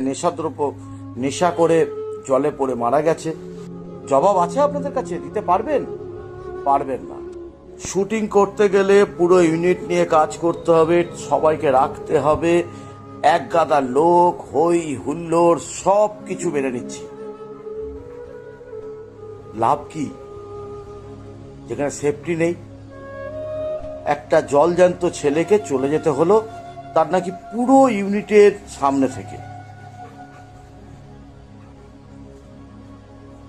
নেশাদ্রব্য নেশা করে জলে পড়ে মারা গেছে। জবাব আছে আপনাদের কাছে? দিতে পারবেন? পারবেন না। শুটিং করতে গেলে পুরো ইউনিট নিয়ে কাজ করতে হবে, সবাইকে রাখতে হবে, এক গাদা লোক, হই হুল্লোড় সব কিছু মেনে নিচ্ছি। লাভ কি যেখানে সেফটি নেই? একটা জলজ্যান্ত ছেলেকে চলে যেতে হলো, তার নাকি পুরো ইউনিটের সামনে থেকে।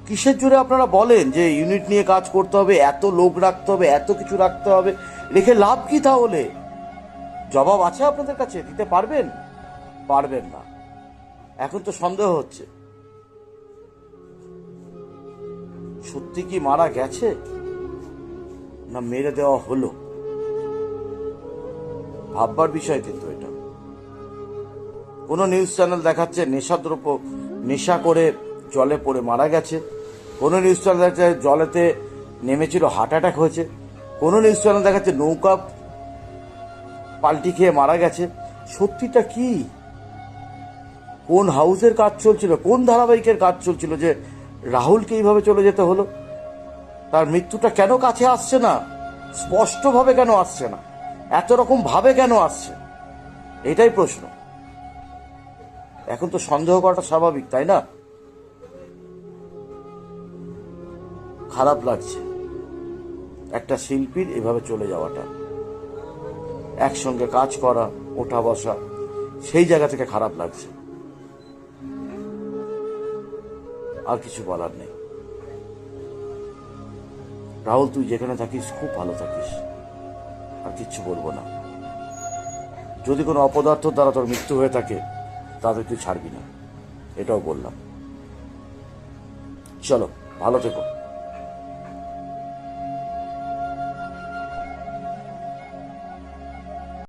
কিসের জোরে আপনারা বলেন যে ইউনিট নিয়ে কাজ করতে হবে, এত লোক রাখতে হবে, এত কিছু রাখতে হবে? রেখে লাভ কি তাহলে? জবাব আছে আপনাদের কাছে? দিতে পারবেন? পারবেন না। এখন তো সন্দেহ হচ্ছে সত্যি কি মারা গেছে না মেরে দেওয়া হলো। ভাববার বিষয় কিন্তু এটা। কোনো নিউজ চ্যানেল দেখাচ্ছে নেশাদ্রব্য নেশা করে জলে পড়ে মারা গেছে, কোনো নিউজ চ্যানেল দেখাচ্ছে জলেতে নেমেছিল হার্ট অ্যাটাক হয়েছে, কোনো নিউজ চ্যানেল দেখাচ্ছে নৌকা পাল্টি খেয়ে মারা গেছে। সত্যিটা কি? কোন হাউসের কাজ চলছিল, কোন ধারাবাহিকের কাজ চলছিল যে রাহুলকে এইভাবে চলে যেতে হলো? তার মৃত্যুটা কেন কাছে আসছে না? স্পষ্টভাবে কেন আসছে না? এত রকম ভাবে কেন আসছে? এটাই প্রশ্ন। এখন তো সন্দেহ করাটা স্বাভাবিক, তাই না? খারাপ লাগছে একটা শিল্পীর এভাবে চলে যাওয়াটা। একসঙ্গে কাজ করা, ওঠা বসা, সেই জায়গা থেকে খারাপ লাগছে। আর কিছু বলার নেই। রাহুল, তুই যেখানে থাকিস খুব ভালো থাকিস, আর কিচ্ছু বলবো না। যদি কোনো অপদার্থ দ্বারা তোর মৃত্যু হয়ে থাকে তাদের তুই ছাড়বি না, এটাও বললাম। চলো, ভালো থেকো।